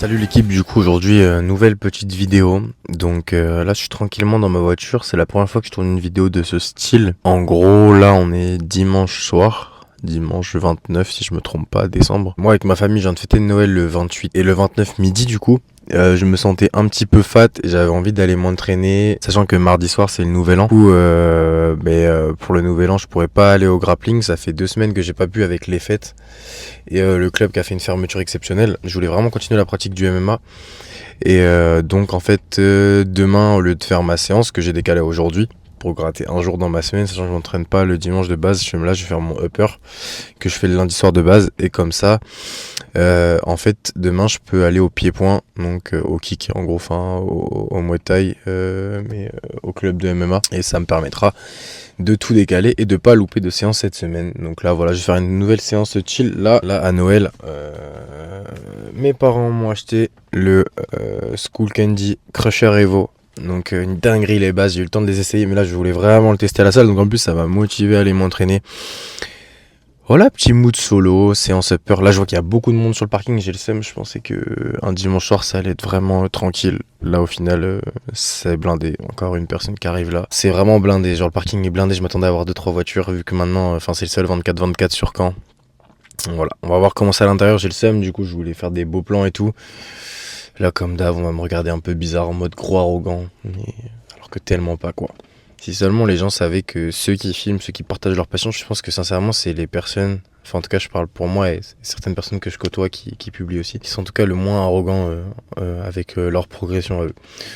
Salut l'équipe, du coup aujourd'hui nouvelle petite vidéo. Donc là je suis tranquillement dans ma voiture, c'est la première fois que je tourne une vidéo de ce style. En gros là on est dimanche soir, dimanche 29 si je me trompe pas, décembre. Moi avec ma famille je viens de fêter Noël le 28 et le 29 midi du coup. Je me sentais un petit peu fat et j'avais envie d'aller m'entraîner, sachant que mardi soir c'est le nouvel an. Du coup, pour le nouvel an je pourrais pas aller au grappling, ça fait 2 semaines que j'ai pas pu avec les fêtes et le club qui a fait une fermeture exceptionnelle. Je voulais vraiment continuer la pratique du MMA et donc en fait demain au lieu de faire ma séance que j'ai décalée aujourd'hui pour gratter un jour dans ma semaine, sachant que je m'entraîne pas le dimanche de base, je vais faire mon upper que je fais le lundi soir de base et comme ça en fait demain je peux aller au pied-point, donc au kick en gros, enfin au Muay Thai, mais au club de MMA, et ça me permettra de tout décaler et de pas louper de séance cette semaine. Donc là voilà, je vais faire une nouvelle séance chill là à Noël. Mes parents m'ont acheté le Skull Candy Crusher Evo. Donc une dinguerie les bases, j'ai eu le temps de les essayer mais là je voulais vraiment le tester à la salle, donc en plus ça m'a motivé à aller m'entraîner. Voilà, petit mood solo, séance upper. Là je vois qu'il y a beaucoup de monde sur le parking, j'ai le seum, je pensais que un dimanche soir ça allait être vraiment tranquille. Là au final c'est blindé, encore une personne qui arrive là. C'est vraiment blindé, genre le parking est blindé, je m'attendais à avoir 2-3 voitures vu que maintenant c'est le seul 24-24 sur Caen. Voilà, on va voir comment c'est à l'intérieur, j'ai le seum, du coup je voulais faire des beaux plans et tout. Là comme d'hab on va me regarder un peu bizarre en mode gros arrogant, mais alors que tellement pas quoi. Si seulement les gens savaient que ceux qui filment, ceux qui partagent leur passion, je pense que sincèrement c'est les personnes, enfin en tout cas je parle pour moi et certaines personnes que je côtoie qui publient aussi, qui sont en tout cas le moins arrogants avec leur progression à eux.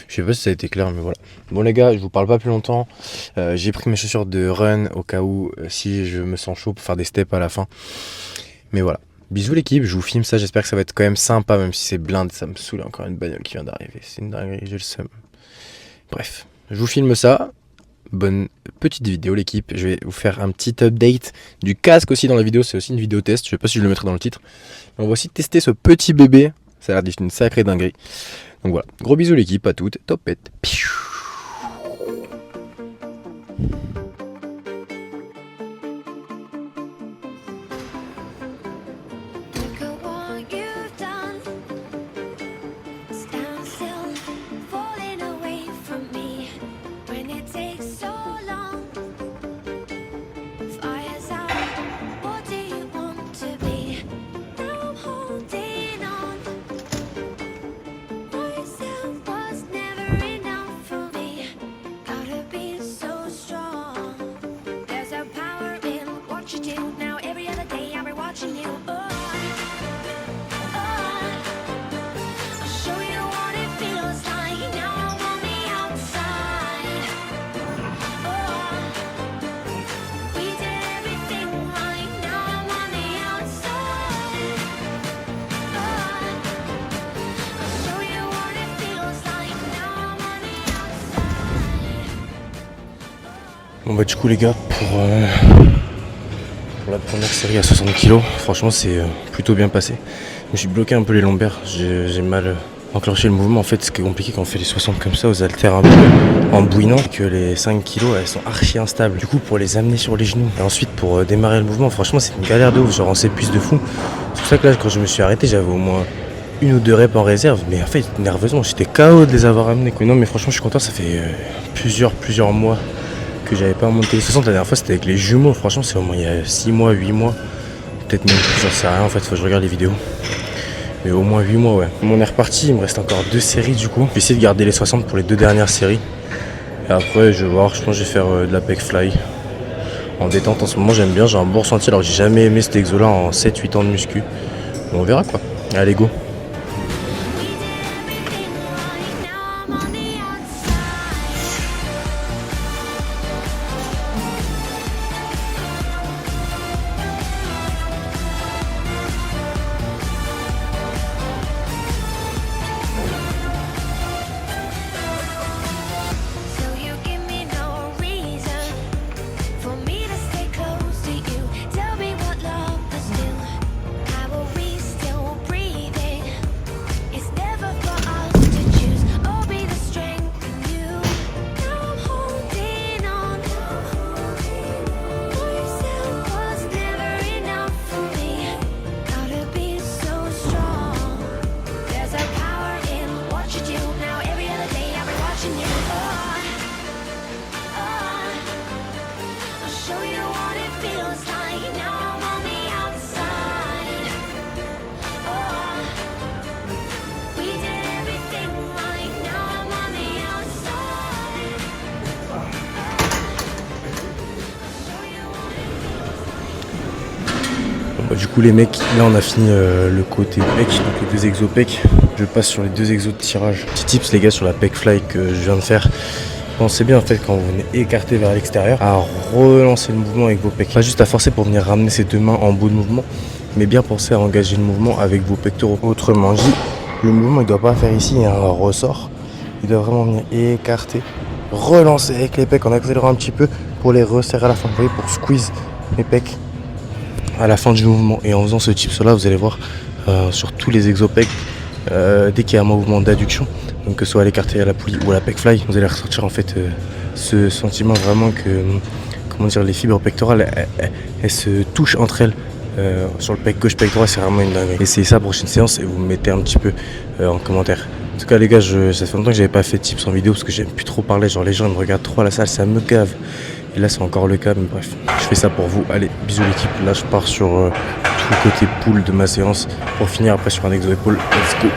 Je sais pas si ça a été clair mais voilà. Bon les gars, je vous parle pas plus longtemps, j'ai pris mes chaussures de run au cas où si je me sens chaud pour faire des steps à la fin. Mais voilà. Bisous l'équipe, je vous filme ça, j'espère que ça va être quand même sympa, même si c'est blindé, ça me saoule, encore une bagnole qui vient d'arriver, c'est une dinguerie, j'ai le seum. Bref, je vous filme ça, bonne petite vidéo l'équipe, je vais vous faire un petit update du casque aussi dans la vidéo, c'est aussi une vidéo test, je sais pas si je le mettrai dans le titre, mais on va aussi tester ce petit bébé, ça a l'air d'être une sacrée dinguerie. Donc voilà, gros bisous l'équipe, à toutes, topette. Bon bah du coup les gars, pour la première série à 60 kg, franchement c'est plutôt bien passé. Je me suis bloqué un peu les lombaires, j'ai mal enclenché le mouvement. En fait ce qui est compliqué quand on fait les 60 comme ça aux haltères un peu en bouinant, que les 5 kg elles sont archi instables. Du coup pour les amener sur les genoux et ensuite pour démarrer le mouvement, franchement c'est une galère de ouf, genre on s'épuise de fou. C'est pour ça que là quand je me suis arrêté j'avais au moins 1 ou 2 reps en réserve, mais en fait nerveusement j'étais KO de les avoir amenés quoi. Non mais franchement je suis content, ça fait plusieurs mois que j'avais pas monté les 60. La dernière fois c'était avec les jumeaux, franchement c'est au moins il y a 6 mois, 8 mois, peut-être même plus, j'en sais rien en fait, faut que je regarde les vidéos, mais au moins 8 mois ouais. On est reparti, il me reste encore 2 séries du coup, je vais essayer de garder les 60 pour les 2 dernières séries et après je vais voir, je pense que je vais faire de la pec fly en détente. En ce moment j'aime bien, j'ai un bon ressenti alors que j'ai jamais aimé cet exo là en 7-8 ans de muscu, mais on verra quoi. Allez go. coup les mecs, là on a fini le côté pec, donc les deux exos pec. Je passe sur les deux exos de tirage. Petit tips les gars sur la pec fly que je viens de faire. Pensez bien en fait quand vous venez écarter vers l'extérieur à relancer le mouvement avec vos pecs. Pas juste à forcer pour venir ramener ces deux mains en bout de mouvement, mais bien penser à engager le mouvement avec vos pectoraux. Autrement dit, le mouvement il doit pas faire ici un ressort. Il doit vraiment venir écarter, relancer avec les pecs en accélérant un petit peu pour les resserrer à la fin. Vous voyez, pour squeeze les pecs à la fin du mouvement. Et en faisant ce tips là, vous allez voir sur tous les exopecs, dès qu'il y a un mouvement d'adduction, donc que ce soit à l'écarté, à la poulie ou à la pec fly, vous allez ressentir en fait ce sentiment vraiment que, comment dire, les fibres pectorales elles se touchent entre elles. Sur le pec gauche, pec droit, c'est vraiment une dinguerie. Essayez ça prochaine séance et vous me mettez un petit peu en commentaire. En tout cas les gars, ça fait longtemps que j'avais pas fait de tips en vidéo parce que j'aime plus trop parler, genre les gens ils me regardent trop à la salle, ça me gave. Et là c'est encore le cas, mais bref, je fais ça pour vous. Allez, bisous l'équipe, là je pars sur tout le côté pool de ma séance pour finir après sur un exo épaule. Let's go.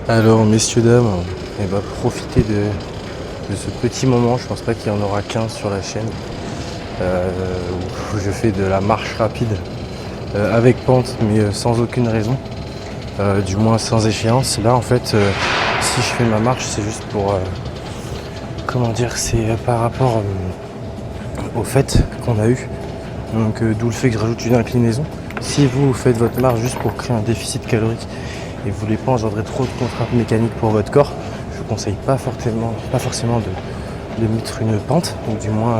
Alors messieurs dames, on va profiter de ce petit moment. Je pense pas qu'il y en aura 15 sur la chaîne où je fais de la marche rapide avec pente mais sans aucune raison, du moins sans échéance. Là en fait si je fais ma marche c'est juste pour comment dire, c'est par rapport au fait qu'on a eu, donc d'où le fait que je rajoute une inclinaison. Si vous faites votre marche juste pour créer un déficit calorique et vous voulez pas engendrer trop de contraintes mécaniques pour votre corps, je vous conseille pas forcément de mettre une pente, ou du moins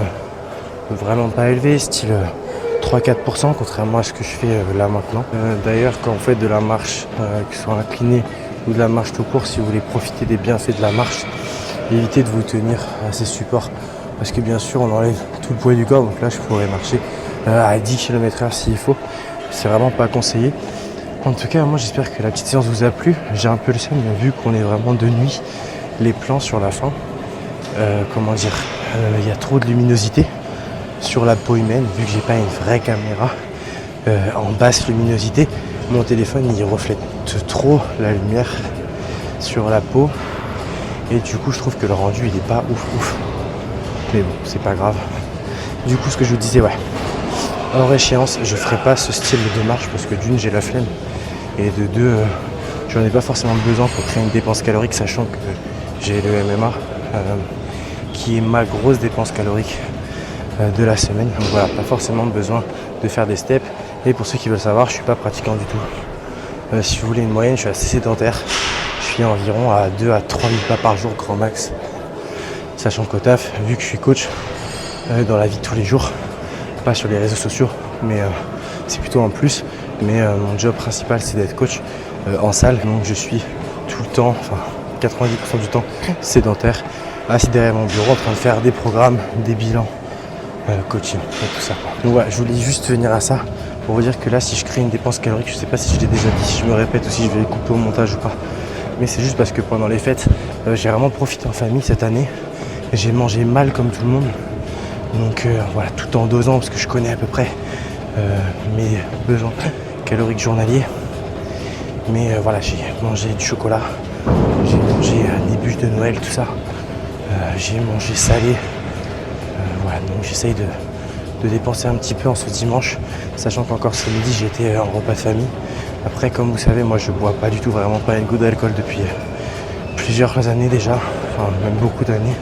vraiment pas élevée, style 3-4%, contrairement à ce que je fais là maintenant. D'ailleurs quand vous faites de la marche, que ce soit inclinée ou de la marche tout court, si vous voulez profiter des bienfaits de la marche, évitez de vous tenir à ces supports, parce que bien sûr on enlève tout le poids du corps, donc là je pourrais marcher à 10 km/h s'il faut, c'est vraiment pas conseillé. En tout cas, moi j'espère que la petite séance vous a plu. J'ai un peu le seum, vu qu'on est vraiment de nuit, les plans sur la fin, comment dire, il y a trop de luminosité sur la peau humaine, vu que j'ai pas une vraie caméra en basse luminosité. Mon téléphone il reflète trop la lumière sur la peau et du coup je trouve que le rendu il est pas ouf. Mais bon, c'est pas grave. Du coup ce que je vous disais, ouais, hors échéance, je ferai pas ce style de marche parce que d'une j'ai la flemme et de deux j'en ai pas forcément besoin pour créer une dépense calorique, sachant que j'ai le MMA qui est ma grosse dépense calorique de la semaine. Donc voilà, pas forcément besoin de faire des steps. Et pour ceux qui veulent savoir, je suis pas pratiquant du tout. Si vous voulez une moyenne, je suis assez sédentaire. Je suis environ à 2 à 3 000 pas par jour grand max. Sachant qu'au taf, vu que je suis coach, dans la vie de tous les jours, pas sur les réseaux sociaux, mais c'est plutôt en plus. Mais mon job principal c'est d'être coach en salle, donc je suis tout le temps, enfin 90% du temps sédentaire, assis derrière mon bureau en train de faire des programmes, des bilans, coaching et tout ça. Donc voilà, je voulais juste venir à ça pour vous dire que là si je crée une dépense calorique, je sais pas si je l'ai déjà dit, si je me répète ou si je vais couper au montage ou pas, mais c'est juste parce que pendant les fêtes j'ai vraiment profité en famille cette année. J'ai mangé mal comme tout le monde, donc voilà, tout en dosant parce que je connais à peu près mes besoins caloriques journaliers. Mais voilà, j'ai mangé du chocolat, j'ai mangé des bûches de Noël, tout ça. J'ai mangé salé. Voilà, donc j'essaye de dépenser un petit peu en ce dimanche, sachant qu'encore ce midi j'ai été en repas de famille. Après, comme vous savez, moi je bois pas du tout, vraiment pas une goutte d'alcool depuis plusieurs années déjà, enfin même beaucoup d'années.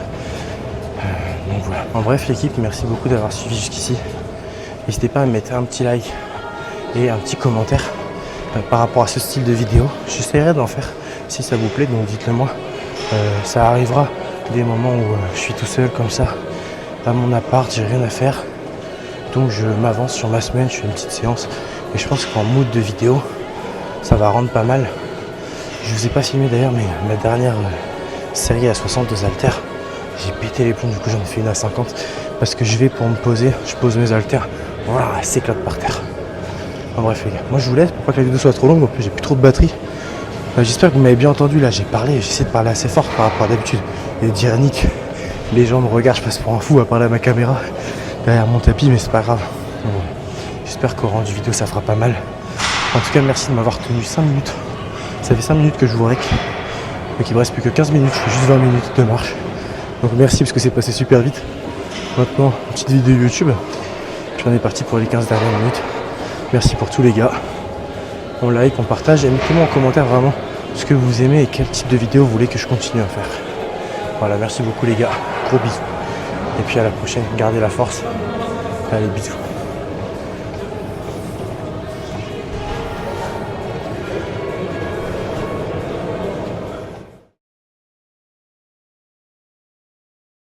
Donc voilà. En bref l'équipe, merci beaucoup d'avoir suivi jusqu'ici. N'hésitez pas à mettre un petit like et un petit commentaire par rapport à ce style de vidéo. J'essaierai d'en faire si ça vous plaît, donc dites-le moi. Ça arrivera des moments où je suis tout seul comme ça à mon appart, j'ai rien à faire, donc je m'avance sur ma semaine, je fais une petite séance et je pense qu'en mood de vidéo ça va rendre pas mal. Je vous ai pas filmé d'ailleurs, mais ma dernière série à 62 haltères, j'ai pété les plombs, du coup j'en ai fait une à 50 parce que je vais pour me poser, je pose mes haltères, voilà, elles s'éclatent par terre. Enfin bref les gars, moi je vous laisse pour pas que la vidéo soit trop longue, en plus j'ai plus trop de batterie. J'espère que vous m'avez bien entendu, là j'ai essayé de parler assez fort par rapport à d'habitude et de dire Nick, les gens me regardent, je passe pour un fou à parler à ma caméra derrière mon tapis, mais c'est pas grave. Bon, j'espère qu'au rendu vidéo ça fera pas mal. En tout cas merci de m'avoir tenu 5 minutes. Ça fait 5 minutes que je vous rec. Donc il me reste plus que 15 minutes, je fais juste 20 minutes de marche. Donc merci parce que c'est passé super vite. Maintenant, une petite vidéo YouTube. Puis on est parti pour les 15 dernières minutes. Merci pour tous les gars. On like, on partage et mettez-moi en commentaire vraiment ce que vous aimez et quel type de vidéo vous voulez que je continue à faire. Voilà, merci beaucoup les gars. Gros bisous. Et puis à la prochaine, gardez la force. Allez, bisous.